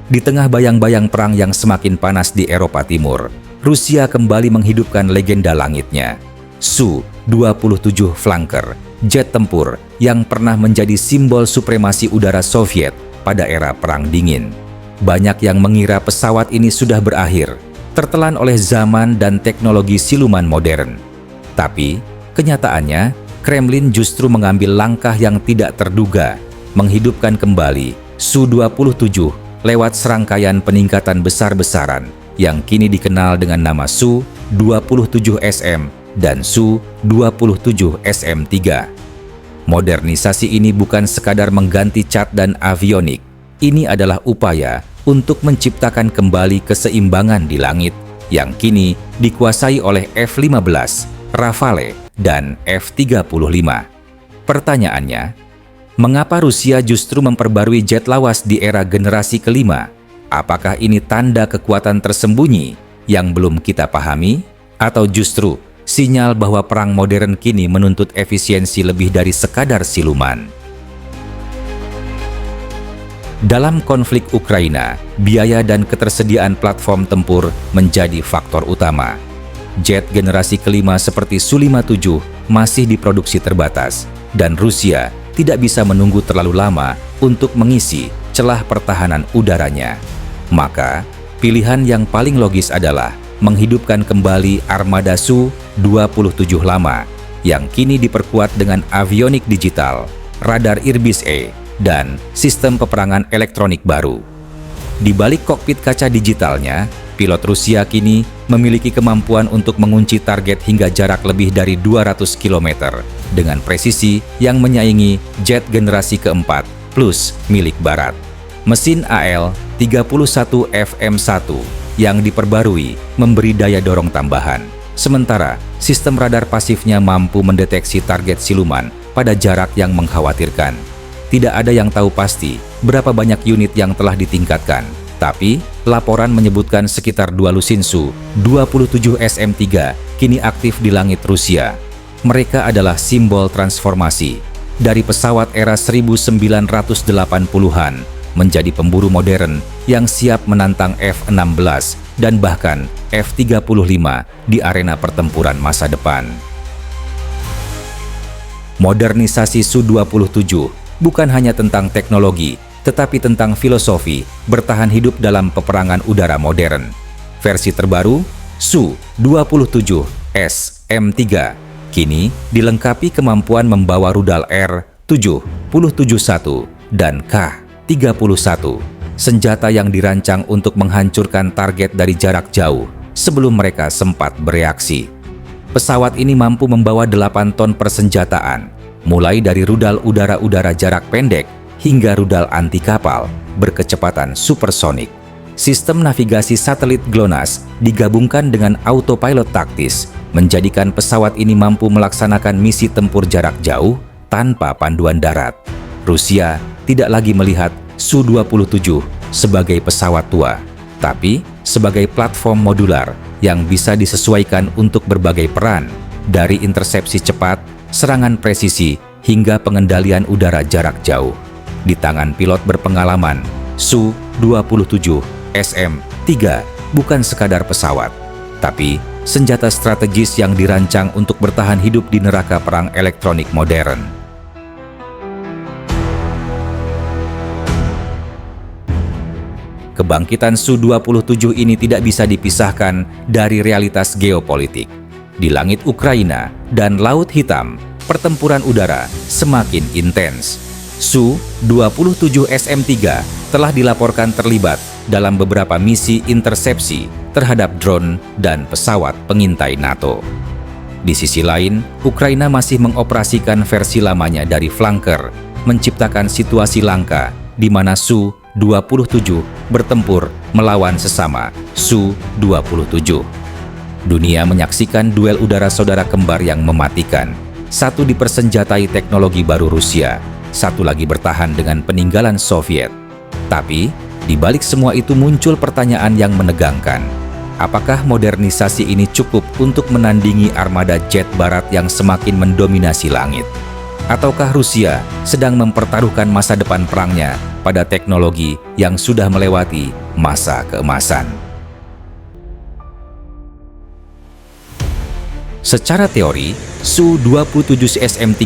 Di tengah bayang-bayang perang yang semakin panas di Eropa Timur, Rusia kembali menghidupkan legenda langitnya. Su-27 Flanker, jet tempur yang pernah menjadi simbol supremasi udara Soviet pada era Perang Dingin. Banyak yang mengira pesawat ini sudah berakhir, tertelan oleh zaman dan teknologi siluman modern. Tapi, kenyataannya, Kremlin justru mengambil langkah yang tidak terduga, menghidupkan kembali Su-27 lewat serangkaian peningkatan besar-besaran yang kini dikenal dengan nama Su-27SM dan Su-27SM-3. Modernisasi ini bukan sekadar mengganti cat dan avionik. Ini adalah upaya untuk menciptakan kembali keseimbangan di langit yang kini dikuasai oleh F-15, Rafale, dan F-35. Pertanyaannya, mengapa Rusia justru memperbarui jet lawas di era generasi kelima? Apakah ini tanda kekuatan tersembunyi yang belum kita pahami? Atau justru sinyal bahwa perang modern kini menuntut efisiensi lebih dari sekadar siluman? Dalam konflik Ukraina, biaya dan ketersediaan platform tempur menjadi faktor utama. Jet generasi kelima seperti Su-57 masih diproduksi terbatas, dan Rusia tidak bisa menunggu terlalu lama untuk mengisi celah pertahanan udaranya. Maka, pilihan yang paling logis adalah menghidupkan kembali armada Su-27 lama yang kini diperkuat dengan avionik digital, radar Irbis-E, dan sistem peperangan elektronik baru. Di balik kokpit kaca digitalnya, pilot Rusia kini memiliki kemampuan untuk mengunci target hingga jarak lebih dari 200 km dengan presisi yang menyaingi jet generasi keempat plus milik Barat. Mesin AL-31FM1 yang diperbarui memberi daya dorong tambahan, sementara sistem radar pasifnya mampu mendeteksi target siluman pada jarak yang mengkhawatirkan. Tidak ada yang tahu pasti berapa banyak unit yang telah ditingkatkan, tapi laporan menyebutkan sekitar 2 lusin Su-27SM-3 kini aktif di langit Rusia. Mereka adalah simbol transformasi dari pesawat era 1980-an menjadi pemburu modern yang siap menantang F-16 dan bahkan F-35 di arena pertempuran masa depan. Modernisasi Su-27 bukan hanya tentang teknologi, tetapi tentang filosofi bertahan hidup dalam peperangan udara modern. Versi terbaru, Su-27SM-3, kini dilengkapi kemampuan membawa rudal R-771 dan K-31, senjata yang dirancang untuk menghancurkan target dari jarak jauh sebelum mereka sempat bereaksi. Pesawat ini mampu membawa 8 ton persenjataan, mulai dari rudal udara-udara jarak pendek hingga rudal anti kapal berkecepatan supersonik. Sistem navigasi satelit GLONASS digabungkan dengan autopilot taktis, menjadikan pesawat ini mampu melaksanakan misi tempur jarak jauh tanpa panduan darat. Rusia tidak lagi melihat Su-27 sebagai pesawat tua, tapi sebagai platform modular yang bisa disesuaikan untuk berbagai peran, dari intersepsi cepat, serangan presisi, hingga pengendalian udara jarak jauh. Di tangan pilot berpengalaman, Su-27SM-3 bukan sekadar pesawat, tapi senjata strategis yang dirancang untuk bertahan hidup di neraka perang elektronik modern. Kebangkitan Su-27 ini tidak bisa dipisahkan dari realitas geopolitik. Di langit Ukraina dan Laut Hitam, pertempuran udara semakin intens. Su-27SM-3 telah dilaporkan terlibat dalam beberapa misi intersepsi terhadap drone dan pesawat pengintai NATO. Di sisi lain, Ukraina masih mengoperasikan versi lamanya dari flanker, menciptakan situasi langka di mana Su-27 bertempur melawan sesama Su-27. Dunia menyaksikan duel udara saudara kembar yang mematikan. Satu dipersenjatai teknologi baru Rusia, satu lagi bertahan dengan peninggalan Soviet. Tapi, di balik semua itu muncul pertanyaan yang menegangkan. Apakah modernisasi ini cukup untuk menandingi armada jet barat yang semakin mendominasi langit? Ataukah Rusia sedang mempertaruhkan masa depan perangnya pada teknologi yang sudah melewati masa keemasan? Secara teori, Su-27 SM-3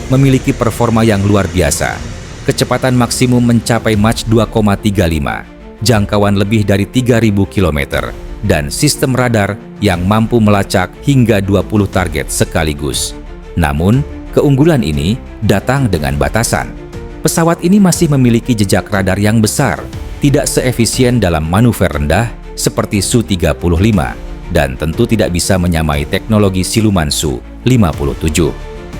memiliki performa yang luar biasa. Kecepatan maksimum mencapai Mach 2,35, jangkauan lebih dari 3.000 km, dan sistem radar yang mampu melacak hingga 20 target sekaligus. Namun, keunggulan ini datang dengan batasan. Pesawat ini masih memiliki jejak radar yang besar, tidak seefisien dalam manuver rendah seperti Su-35, dan tentu tidak bisa menyamai teknologi siluman Su-57.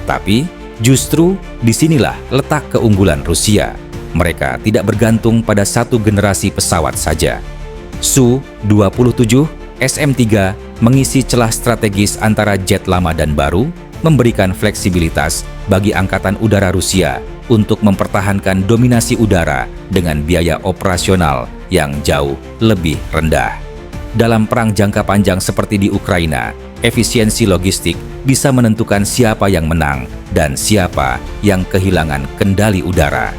Tapi, justru disinilah letak keunggulan Rusia. Mereka tidak bergantung pada satu generasi pesawat saja. Su-27 SM-3 mengisi celah strategis antara jet lama dan baru, memberikan fleksibilitas bagi Angkatan Udara Rusia untuk mempertahankan dominasi udara dengan biaya operasional yang jauh lebih rendah. Dalam perang jangka panjang seperti di Ukraina, efisiensi logistik bisa menentukan siapa yang menang dan siapa yang kehilangan kendali udara.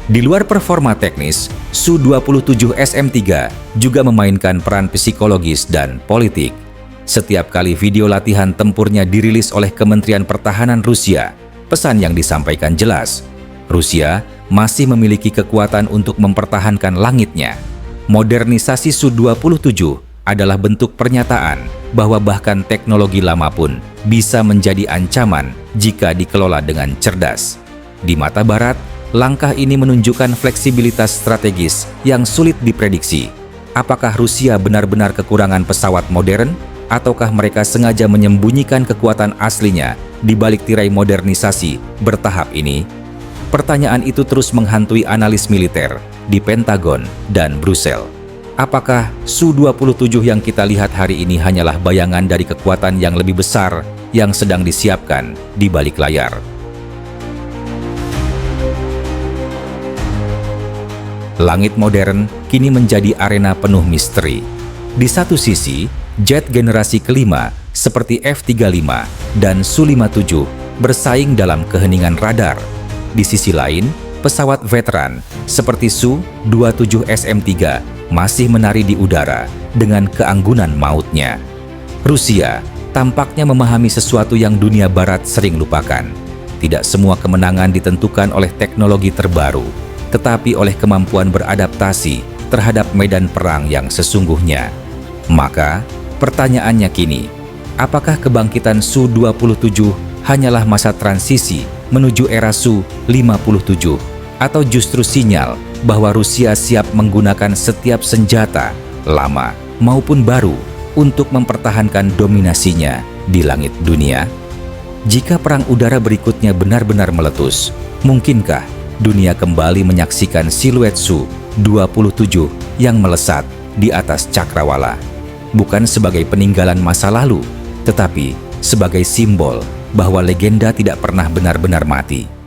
Di luar performa teknis, Su-27 SM-3 juga memainkan peran psikologis dan politik. Setiap kali video latihan tempurnya dirilis oleh Kementerian Pertahanan Rusia, pesan yang disampaikan jelas. Rusia masih memiliki kekuatan untuk mempertahankan langitnya. Modernisasi Su-27 adalah bentuk pernyataan bahwa bahkan teknologi lama pun bisa menjadi ancaman jika dikelola dengan cerdas. Di mata Barat, langkah ini menunjukkan fleksibilitas strategis yang sulit diprediksi. Apakah Rusia benar-benar kekurangan pesawat modern, ataukah mereka sengaja menyembunyikan kekuatan aslinya di balik tirai modernisasi bertahap ini? Pertanyaan itu terus menghantui analis militer di Pentagon dan Brussels. Apakah Su-27 yang kita lihat hari ini hanyalah bayangan dari kekuatan yang lebih besar yang sedang disiapkan di balik layar? Langit modern kini menjadi arena penuh misteri. Di satu sisi, jet generasi kelima seperti F-35 dan Su-57 bersaing dalam keheningan radar. Di sisi lain, pesawat veteran seperti Su-27 SM-3 masih menari di udara dengan keanggunan mautnya. Rusia tampaknya memahami sesuatu yang dunia barat sering lupakan. Tidak semua kemenangan ditentukan oleh teknologi terbaru, tetapi oleh kemampuan beradaptasi terhadap medan perang yang sesungguhnya. Maka, pertanyaannya kini, apakah kebangkitan Su-27 hanyalah masa transisi menuju era Su-57, atau justru sinyal bahwa Rusia siap menggunakan setiap senjata, lama maupun baru, untuk mempertahankan dominasinya di langit dunia? Jika perang udara berikutnya benar-benar meletus, mungkinkah dunia kembali menyaksikan siluet Su-27 yang melesat di atas cakrawala, bukan sebagai peninggalan masa lalu, tetapi sebagai simbol bahwa legenda tidak pernah benar-benar mati?